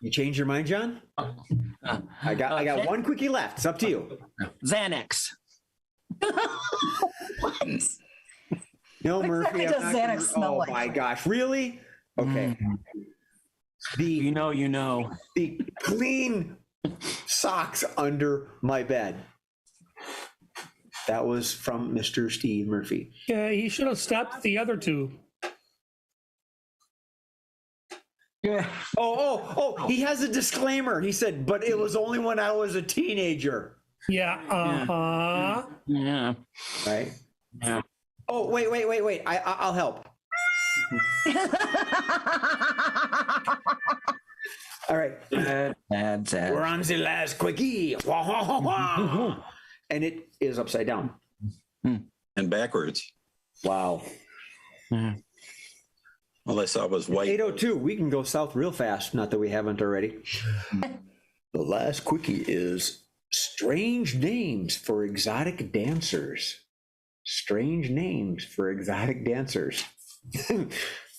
You changed your mind, John? I got one quickie left. It's up to you. Xanax. No, What Murphy. exactly I'm does not Xanax gonna- smell oh like? my gosh, really? Okay. You know. The clean socks under my bed. That was from Mr. Steve Murphy. Yeah, he should have stopped the other two. Yeah. Oh, he has a disclaimer. He said, but it was only when I was a teenager. Yeah, Yeah. Right? Yeah. Oh, wait. I'll help. All right. Sad. We're on the last quickie. Wah, wah, wah, wah. And it is upside down. And backwards. Wow. All I saw was white. 8:02. We can go south real fast. Not that we haven't already. The last quickie is strange names for exotic dancers. Strange names for exotic dancers.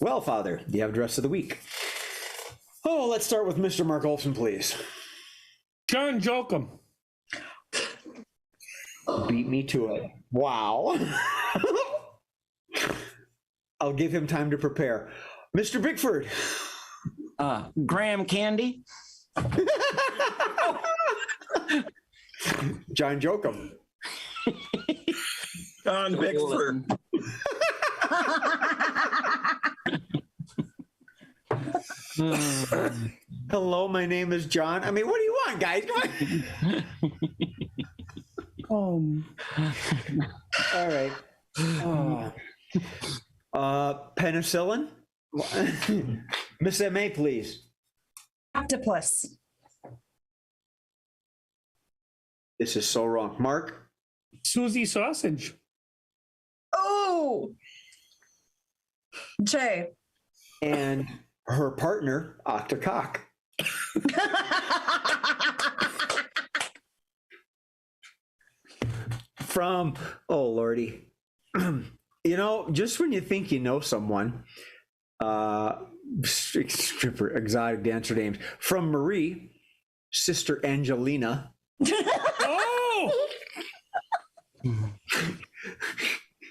Well, Father, do you have the rest of the week? Oh, let's start with Mr. Mark Olson, please. John Jokum. Beat me to it. Wow. I'll give him time to prepare. Mr. Bickford. Graham Candy. John Jokum. John Bickford. Hello, my name is John. I mean, what do you want, guys? Come on. All right. Penicillin. Miss M.A., please. Octopus. This is so wrong. Mark. Susie Sausage. Oh. Jay. And her partner, Octocock. From, oh Lordy. You know, just when you think you know someone, stripper, exotic dancer names. From Marie, Sister Angelina. Oh!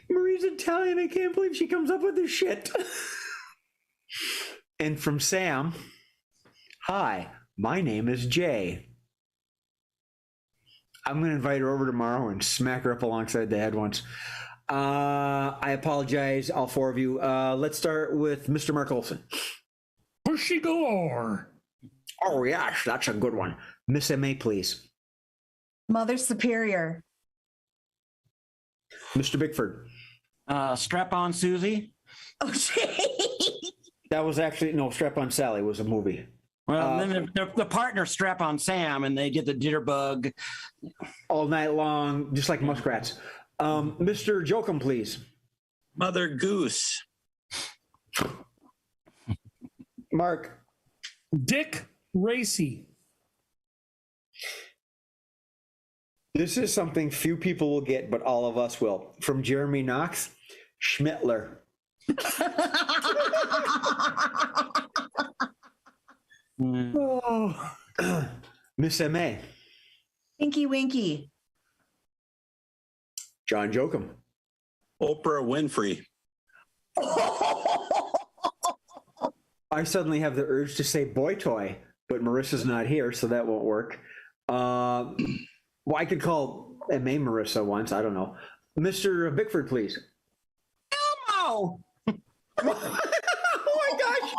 Marie's Italian. I can't believe she comes up with this shit. And from Sam, hi, my name is Jay. I'm going to invite her over tomorrow and smack her up alongside the head once. I apologize, all four of you. Let's start with Mr. Mark Olson. Pushy galore. Oh, yes, that's a good one. Miss M.A., please. Mother Superior. Mr. Bickford. Strap on Susie. Oh, Jay. That was actually, no, Strap on Sally was a movie. Well, then the partner strap on Sam, and they get the jitterbug all night long, just like muskrats. Mr. Jokum, please. Mother Goose. Mark. Dick Racy. This is something few people will get, but all of us will. From Jeremy Knox, Schmittler. Oh. Miss M.A. Pinky Winky. John Jokum. Oprah Winfrey. I suddenly have the urge to say boy toy, but Marissa's not here, so that won't work. Well, I could call M.A. Marissa once. I don't know. Mr. Bickford, please. Elmo. Oh my gosh.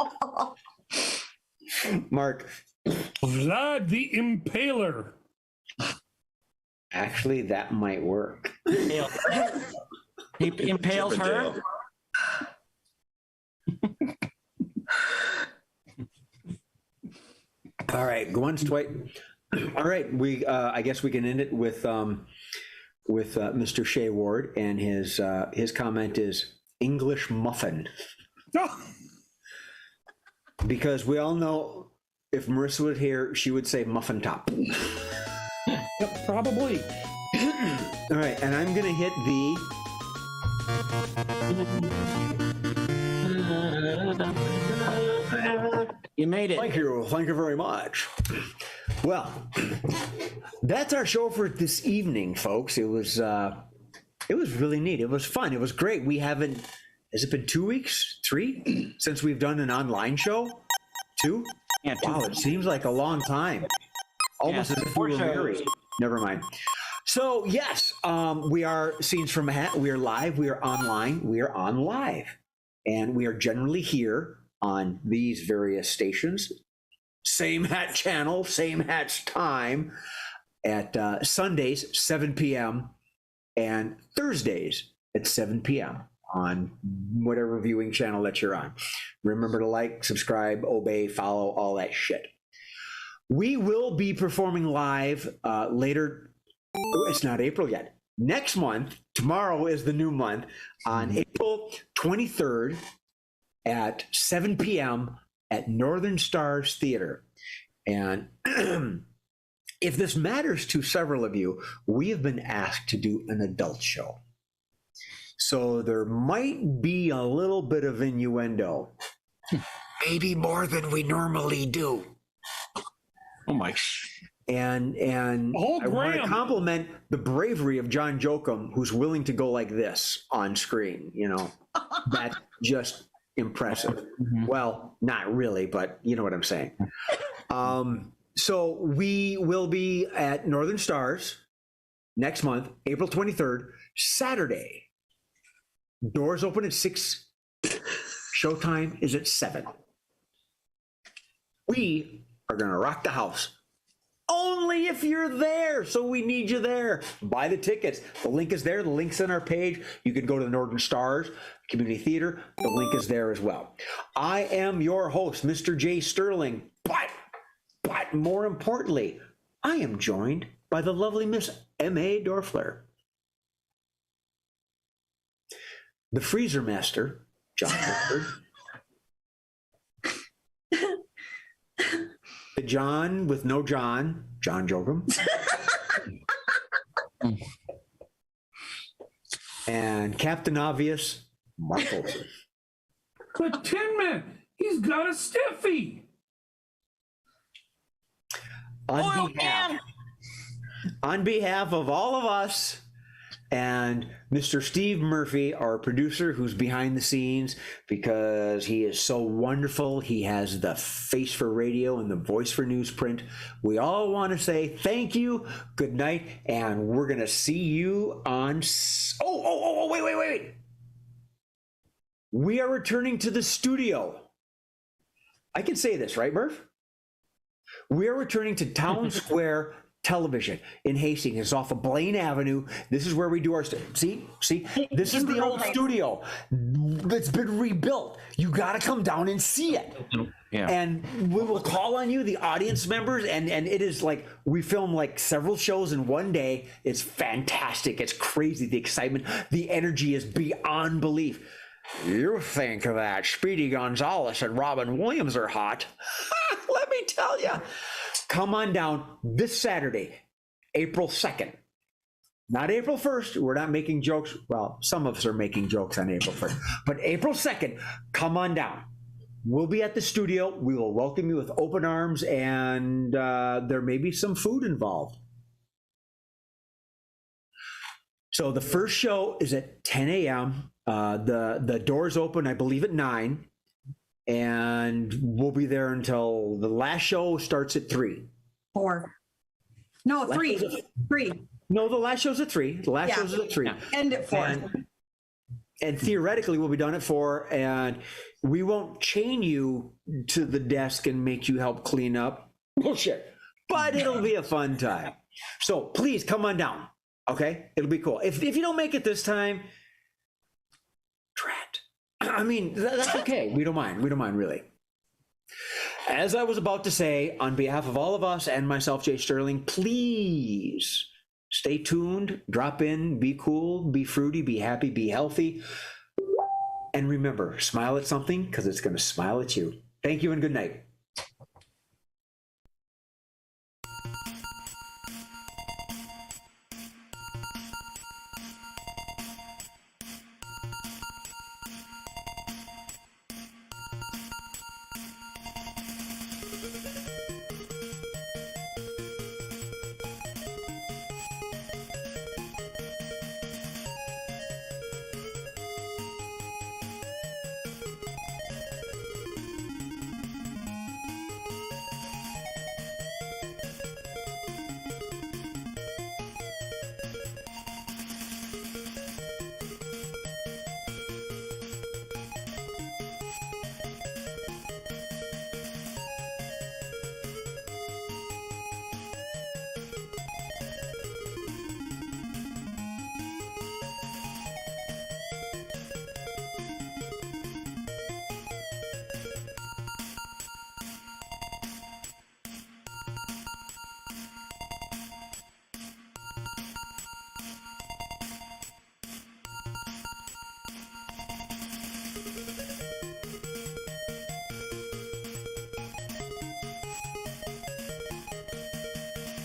Mark. Vlad the Impaler. Actually, that might work. He impales her. All right, once, twice. All right, we. I guess we can end it with Mr. Shea Ward, and his comment is English muffin, Oh, because we all know if Marissa was here, she would say muffin top. yep, probably. All right, and I'm gonna hit You made it. Thank you very much. Well, that's our show for this evening, folks. It was really neat. It was fun. It was great. We haven't. Has it been 2 weeks, 3, since we've done an online show? 2? Yeah, Wow, it seems like a long time. Almost as if we were married. Never mind. So yes, we are Scenes from a Hat. We are live. We are online. We are on live, and we are generally here on these various stations. Same hat channel, same hat's time at Sundays 7 p.m. and Thursdays at 7 p.m. on whatever viewing channel that you're on. Remember to like, subscribe, obey, follow, all that shit. We will be performing live later. It's not April yet. Next month, tomorrow is the new month, on April 23rd at 7 p.m. at Northern Stars Theater. And if this matters to several of you, we have been asked to do an adult show. So there might be a little bit of innuendo, maybe more than we normally do. Oh my. And I want to compliment the bravery of John Jokum, who's willing to go like this on screen. You know, that's just impressive. Well, not really, but you know what I'm saying. So we will be at Northern Stars next month, April 23rd, Saturday. Doors open at 6. Showtime is at 7. We are going to rock the house. Only if you're there. So we need you there. Buy the tickets. The link is there. The link's on our page. You can go to the Northern Stars Community Theater. The link is there as well. I am your host, Mr. Jay Sterling. But more importantly, I am joined by the lovely Miss M.A. Dorfler. The Freezer Master, John Dorfler. The John with no John, John Jokum. And Captain Obvious, Mark Olson. The Tin Man, he's got a stiffy. On behalf of all of us and Mr. Steve Murphy, our producer, who's behind the scenes because he is so wonderful. He has the face for radio and the voice for newsprint. We all want to say thank you, good night, and we're going to see you on... Wait. We are returning to the studio. I can say this, right, Murph? We are returning to Town Square Television in Hastings. It's off of Blaine Avenue. This is where we do our see this is the old studio that's been rebuilt. You got to come down and see it. Yeah. And we will call on you, the audience members, and it is like we film like several shows in one day. It's fantastic. It's crazy. The excitement, the energy is beyond belief. You think that Speedy Gonzalez and Robin Williams are hot? Let me tell you. Come on down this Saturday, April 2nd. Not April 1st. We're not making jokes. Well, some of us are making jokes on April 1st. But April 2nd, come on down. We'll be at the studio. We will welcome you with open arms, and there may be some food involved. So the first show is at 10 a.m. The doors open, I believe, at 9. And we'll be there until the last show starts at 3. 4. No, 3. 3. No, the last show's at 3. The last show's at 3. Yeah. End at 4. And theoretically, we'll be done at 4. And we won't chain you to the desk and make you help clean up. Bullshit. But it'll be a fun time. So please come on down. Okay? It'll be cool. If you don't make it this time, drat. I mean, that's okay. We don't mind. We don't mind, really. As I was about to say, on behalf of all of us and myself, Jay Sterling, please stay tuned, drop in, be cool, be fruity, be happy, be healthy. And remember, smile at something because it's going to smile at you. Thank you and good night.